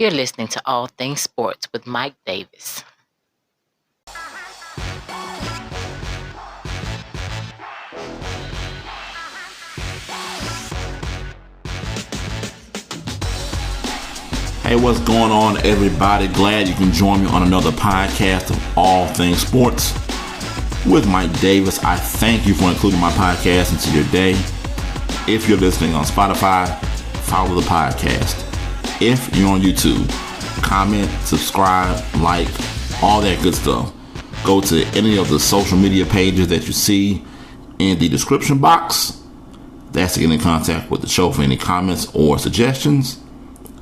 You're listening to All Things Sports with Mike Davis. Hey, what's going on, everybody? Glad you can join me on another podcast of All Things Sports with Mike Davis. I thank you for including my podcast into your day. If you're listening on Spotify, follow the podcast. If you're on YouTube, comment, subscribe, like, all that good stuff. Go to any of the social media pages that you see in the description box. That's to get in contact with the show for any comments or suggestions.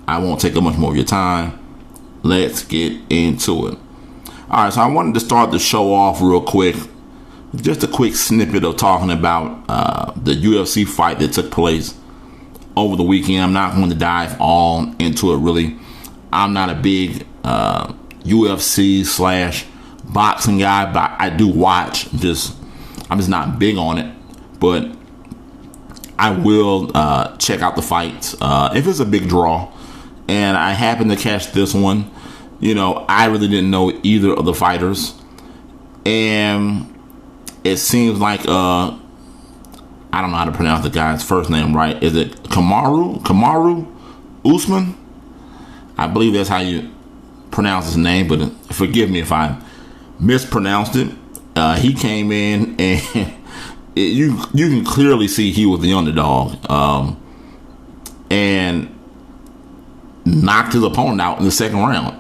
I won't take up much more of your time. Let's get into it. All right, so I wanted to start the show off real quick. Just a quick snippet of talking about the UFC fight that took place over the weekend. I'm not going to dive all into it, really. I'm not a big UFC / boxing guy, but I do watch. I'm just not big on it. But I will check out the fights if it's a big draw. And I happened to catch this one. You know, I really didn't know either of the fighters. And it seems like, I don't know how to pronounce the guy's first name right. Is it Kamaru Usman? I believe that's how you pronounce his name, but forgive me if I mispronounced it. He came in and you can clearly see he was the underdog. And knocked his opponent out in the second round.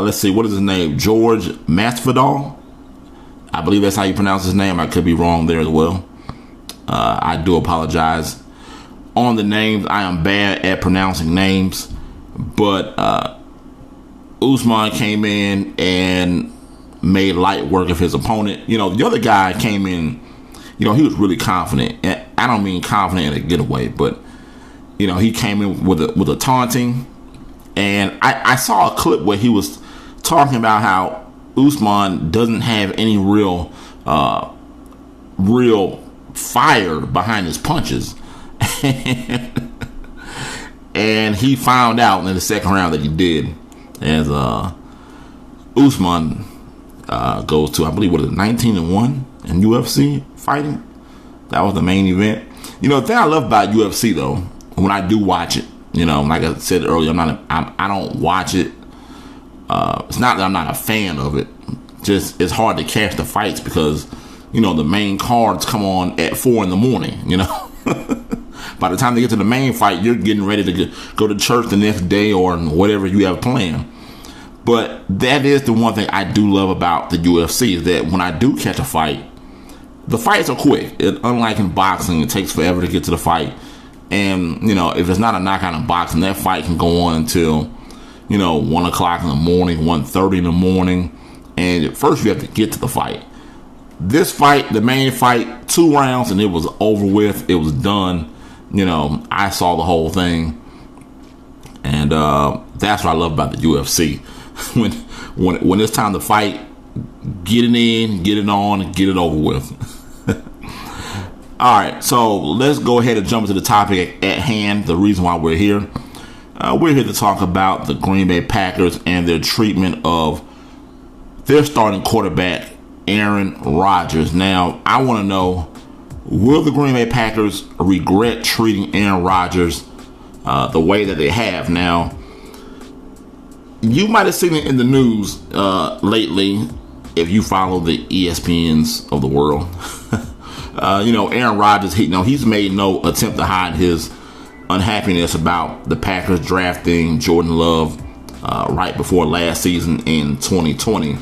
Let's see, what is his name? George Masvidal. I believe that's how you pronounce his name. I could be wrong there as well. I do apologize on the names. I am bad at pronouncing names. But Usman came in and made light work of his opponent. You know, the other guy came in, you know, he was really confident. And I don't mean confident in a getaway, but you know, he came in with a taunting, and I saw a clip where he was talking about how Usman doesn't have any real fire behind his punches, and he found out in the second round that he did, as Usman goes to, I believe, 19-1 in UFC fighting. That was the main event. You know, the thing I love about UFC though, when I do watch it, you know, like I said earlier, I don't watch it. It's not that I'm not a fan of it. Just it's hard to catch the fights because, you know, the main cards come on at 4 a.m. You know, by the time they get to the main fight, you're getting ready to go to church the next day or whatever you have planned. But that is the one thing I do love about the UFC, is that when I do catch a fight, the fights are quick. Unlike in boxing, it takes forever to get to the fight. And, you know, if it's not a knockout in boxing, that fight can go on until, you know, 1 o'clock in the morning, 1:30 in the morning. And at first you have to get to the fight. This fight, the main fight, 2 rounds and it was over with. It was done. You know, I saw the whole thing. And that's what I love about the UFC. when it's time to fight, get it in, get it on, and get it over with. All right, so let's go ahead and jump into the topic at hand, the reason why we're here. We're here to talk about the Green Bay Packers and their treatment of their starting quarterback, Aaron Rodgers. Now, I want to know, will the Green Bay Packers regret treating Aaron Rodgers the way that they have? Now, you might have seen it in the news lately if you follow the ESPNs of the world. You know, Aaron Rodgers, he's made no attempt to hide his unhappiness about the Packers drafting Jordan Love right before last season in 2020.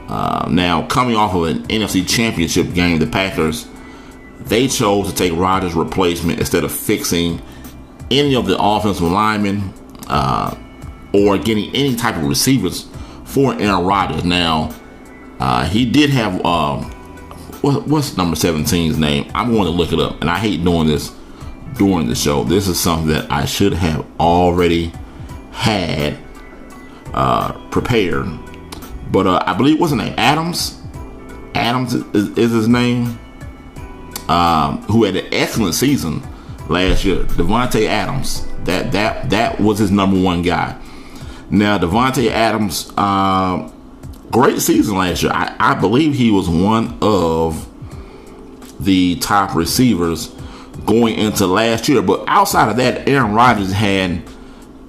Now, coming off of an NFC Championship game, the Packers, they chose to take Rodgers' replacement instead of fixing any of the offensive linemen or getting any type of receivers for Aaron Rodgers. Now, he did have... what's number 17's name? I'm going to look it up, and I hate doing this during the show. This is something that I should have already had prepared. But I believe, what's his name? Adams is his name. Who had an excellent season last year. Devontae Adams. That was his number one guy. Now, Devontae Adams, great season last year. I believe he was one of the top receivers going into last year. But outside of that, Aaron Rodgers had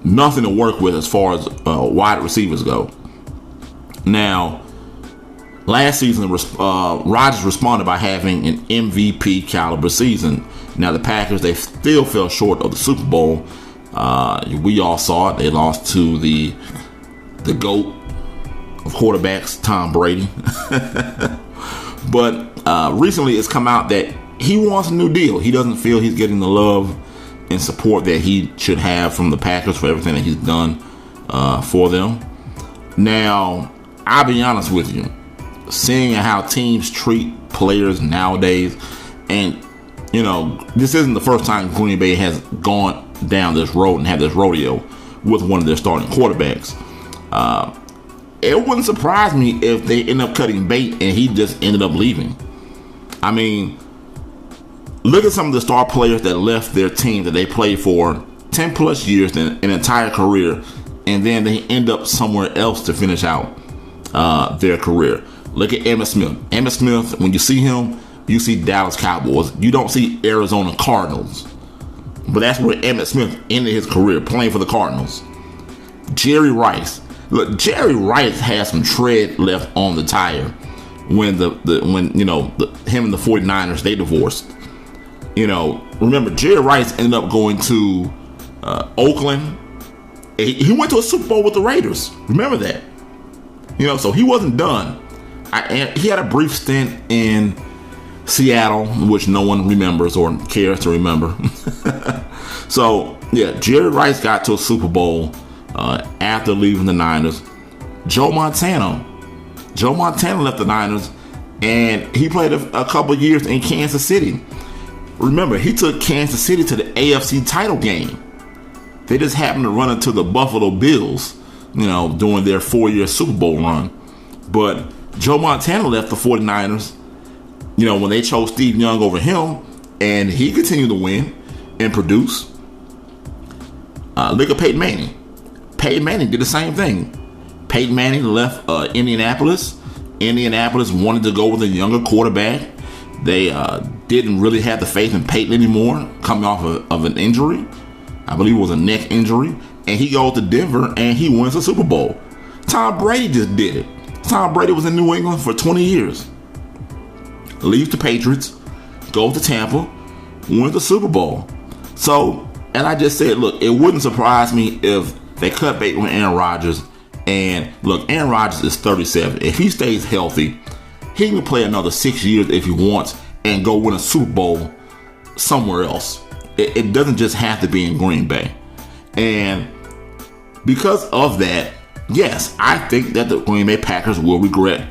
nothing to work with as far as wide receivers go. Now, last season, Rodgers responded by having an MVP caliber season. Now, the Packers, they still fell short of the Super Bowl. We all saw it. They lost to the GOAT of quarterbacks, Tom Brady. But recently it's come out that he wants a new deal. He doesn't feel he's getting the love and support that he should have from the Packers for everything that he's done for them. Now, I'll be honest with you. Seeing how teams treat players nowadays, and this isn't the first time Green Bay has gone down this road and had this rodeo with one of their starting quarterbacks. It wouldn't surprise me if they end up cutting bait and he just ended up leaving. I mean, look at some of the star players that left their team that they played for 10 plus years, an entire career, and then they end up somewhere else to finish out their career. Look at Emmitt Smith. Emmitt Smith, when you see him, you see Dallas Cowboys. You don't see Arizona Cardinals. But that's where Emmitt Smith ended his career, playing for the Cardinals. Jerry Rice. Look, Jerry Rice has some tread left on the tire when him and the 49ers, they divorced. Remember, Jerry Rice ended up going to Oakland. He went to a Super Bowl with the Raiders. Remember that. So he wasn't done. He had a brief stint in Seattle, which no one remembers or cares to remember. So, yeah, Jerry Rice got to a Super Bowl after leaving the Niners. Joe Montana left the Niners, and he played a couple years in Kansas City. Remember, he took Kansas City to the AFC title game. They just happened to run into the Buffalo Bills, during their 4-year Super Bowl run. But Joe Montana left the 49ers, when they chose Steve Young over him, and he continued to win and produce. Look at Peyton Manning. Peyton Manning did the same thing. Peyton Manning left Indianapolis. Indianapolis wanted to go with a younger quarterback. They didn't really have the faith in Peyton anymore, coming off of an injury. I believe it was a neck injury. And he goes to Denver and he wins the Super Bowl. Tom Brady just did it. Tom Brady was in New England for 20 years. Leaves the Patriots, goes to Tampa, wins the Super Bowl. So, and I just said, look, it wouldn't surprise me if they cut bait with Aaron Rodgers. And look, Aaron Rodgers is 37. If he stays healthy, he can play another 6 years if he wants and go win a Super Bowl somewhere else. It doesn't just have to be in Green Bay. And because of that, yes, I think that the Green Bay Packers will regret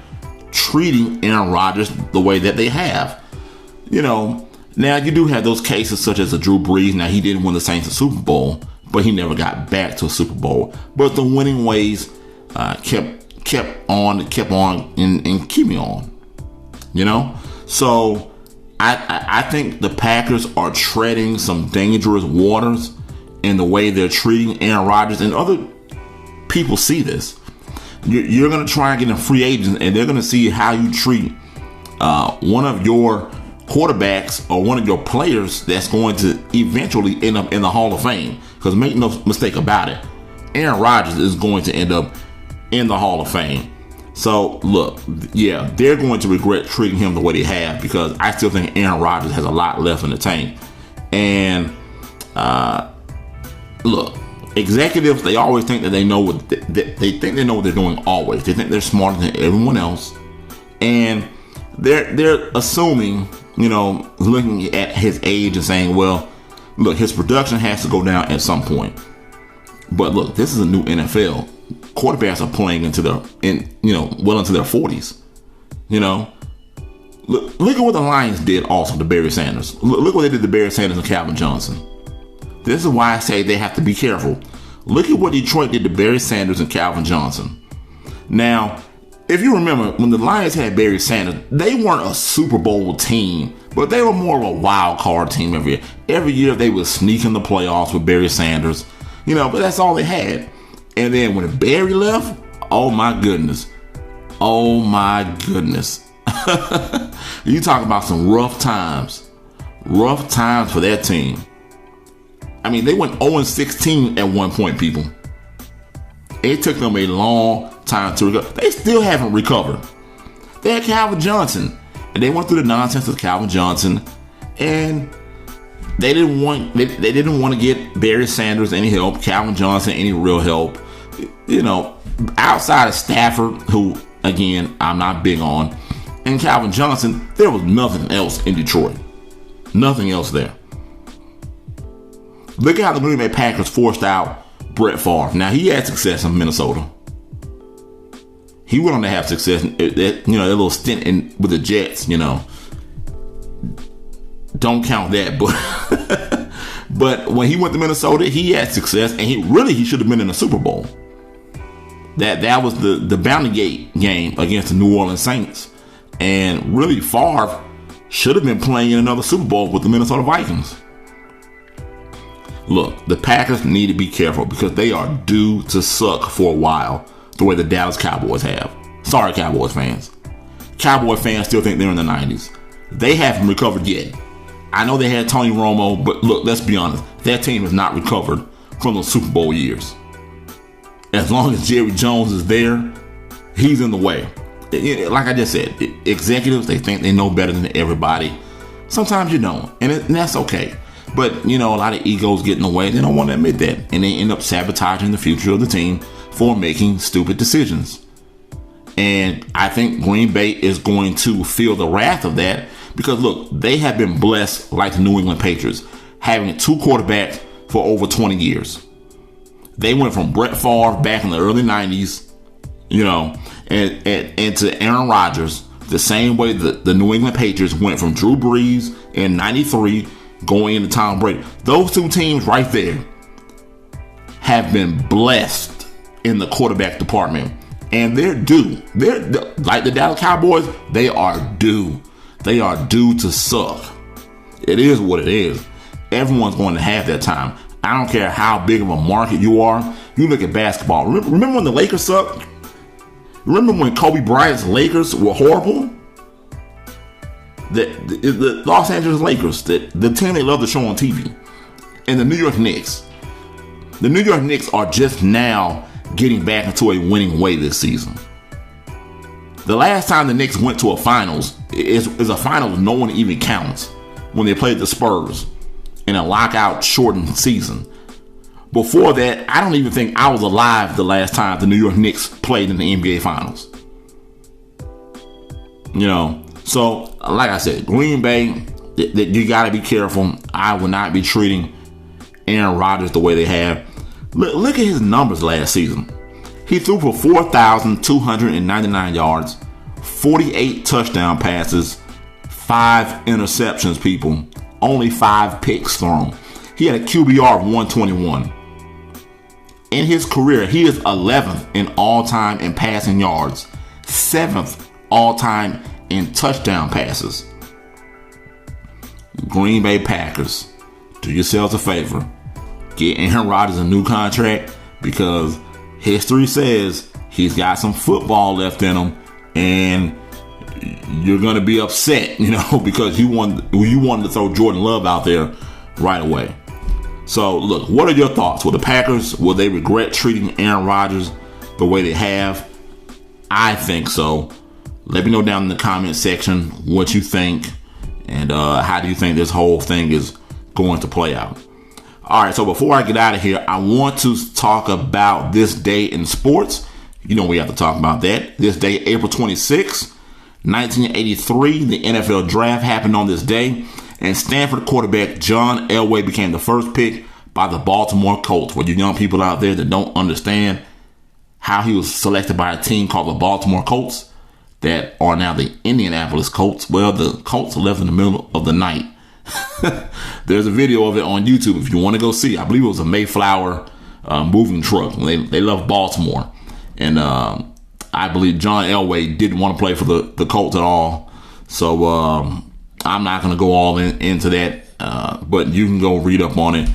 treating Aaron Rodgers the way that they have. Now you do have those cases such as a Drew Brees. Now, he didn't win the Saints a Super Bowl, but he never got back to a Super Bowl. But the winning ways kept on and keep me on. So I think the Packers are treading some dangerous waters in the way they're treating Aaron Rodgers, and other people see this. You're going to try and get a free agent, and they're going to see how you treat one of your quarterbacks or one of your players that's going to eventually end up in the Hall of Fame. Because make no mistake about it, Aaron Rodgers is going to end up in the Hall of Fame. So, look, yeah, they're going to regret treating him the way they have, because I still think Aaron Rodgers has a lot left in the tank. And, look, executives, they always think that they know what they think they know what they're doing always. They think they're smarter than everyone else. And they're assuming, looking at his age and saying, well, look, his production has to go down at some point. But look, this is a new NFL. Quarterbacks are playing into their 40s. Look at what the Lions did also to Barry Sanders. Look what they did to Barry Sanders and Calvin Johnson. This is why I say they have to be careful. Look at what Detroit did to Barry Sanders and Calvin Johnson. Now, if you remember, when the Lions had Barry Sanders, they weren't a Super Bowl team, but they were more of a wild card team every year. Every year they would sneak in the playoffs with Barry Sanders, but that's all they had. And then when Barry left, oh my goodness. Oh my goodness. You talk about some rough times. Rough times for that team. I mean, they went 0-16 at one point, people. It took them a long time to recover. They still haven't recovered. They had Calvin Johnson, and they went through the nonsense of Calvin Johnson, and they didn't want to get Barry Sanders any help, Calvin Johnson any real help. Outside of Stafford, who again I'm not big on, and Calvin Johnson, there was nothing else in Detroit. Nothing else there. Look at how the Green Bay Packers forced out Brett Favre. Now, he had success in Minnesota. He went on to have success, that little stint with the Jets, Don't count that, but when he went to Minnesota, he had success, and he should have been in the Super Bowl. That was the Bounty Gate game against the New Orleans Saints. And really, Favre should have been playing in another Super Bowl with the Minnesota Vikings. Look, the Packers need to be careful because they are due to suck for a while the way the Dallas Cowboys have. Sorry, Cowboys fans. Cowboy fans still think they're in the 90s. They haven't recovered yet. I know they had Tony Romo, but look, let's be honest. That team has not recovered from those Super Bowl years. As long as Jerry Jones is there, he's in the way. Like I just said, executives, they think they know better than everybody. Sometimes you don't, and that's okay. But, a lot of egos get in the way. They don't want to admit that. And they end up sabotaging the future of the team for making stupid decisions. And I think Green Bay is going to feel the wrath of that because, look, they have been blessed like the New England Patriots, having two quarterbacks for over 20 years. They went from Brett Favre back in the early 90s, and to Aaron Rodgers, the same way the New England Patriots went from Drew Brees in 93 going into Tom Brady. Those two teams right there have been blessed in the quarterback department. And they're due. They're like the Dallas Cowboys, they are due. They are due to suck. It is what it is. Everyone's going to have that time. I don't care how big of a market you are. You look at basketball. Remember when the Lakers sucked? Remember when Kobe Bryant's Lakers were horrible? The Los Angeles Lakers, the team they love to show on TV, and the New York Knicks. The New York Knicks are just now getting back into a winning way this season. The last time the Knicks went to a finals is a finals no one even counts, when they played the Spurs in a lockout shortened season. Before that, I don't even think I was alive the last time the New York Knicks played in the NBA Finals. So like I said, Green Bay, you got to be careful. I would not be treating Aaron Rodgers the way they have. Look at his numbers last season. He threw for 4,299 yards, 48 touchdown passes, 5 interceptions, people. Only 5 picks thrown. He had a QBR of 121. In his career, he is 11th in all-time in passing yards, 7th all-time in touchdown passes. Green Bay Packers, do yourselves a favor. Get Aaron Rodgers a new contract because history says he's got some football left in him, and you're going to be upset, because you wanted to throw Jordan Love out there right away. So, look, what are your thoughts? Will the Packers, will they regret treating Aaron Rodgers the way they have? I think so. Let me know down in the comment section what you think and how do you think this whole thing is going to play out. All right, so before I get out of here, I want to talk about this day in sports. We have to talk about that. This day, April 26, 1983, the NFL draft happened on this day, and Stanford quarterback John Elway became the first pick by the Baltimore Colts. For you young people out there that don't understand how he was selected by a team called the Baltimore Colts, that are now the Indianapolis Colts, well, the Colts left in the middle of the night. There's a video of it on YouTube if you want to go see. I believe it was a Mayflower moving truck. They love Baltimore. And I believe John Elway didn't want to play for the Colts at all. So I'm not going to go all into that, but you can go read up on it.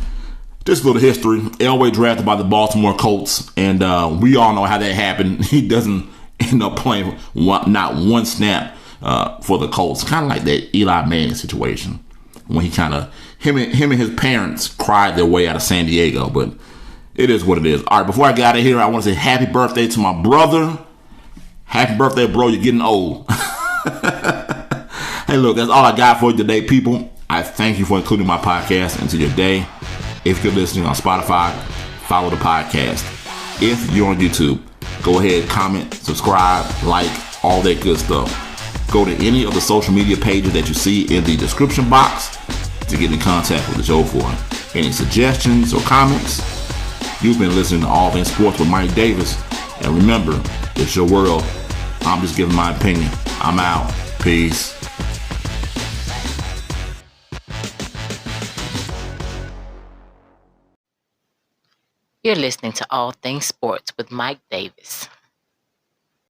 Just a little history. Elway drafted by the Baltimore Colts, and we all know how that happened. He doesn't end up playing not one snap for the Colts. Kind of like that Eli Manning situation when he kind of him and his parents cried their way out of San Diego. But it is what it is. All right, before I get out of here, I want to say happy birthday to my brother. Happy birthday, bro. You're getting old. Hey, look, that's all I got for you today, people. I thank you for including my podcast into your day. If you're listening on Spotify, follow the podcast. If you're on YouTube, go ahead, comment, subscribe, like, all that good stuff. Go to any of the social media pages that you see in the description box to get in contact with the show for any suggestions or comments. You've been listening to All Things Sports with Mike Davis. And remember, it's your world. I'm just giving my opinion. I'm out. Peace. You're listening to All Things Sports with Mike Davis.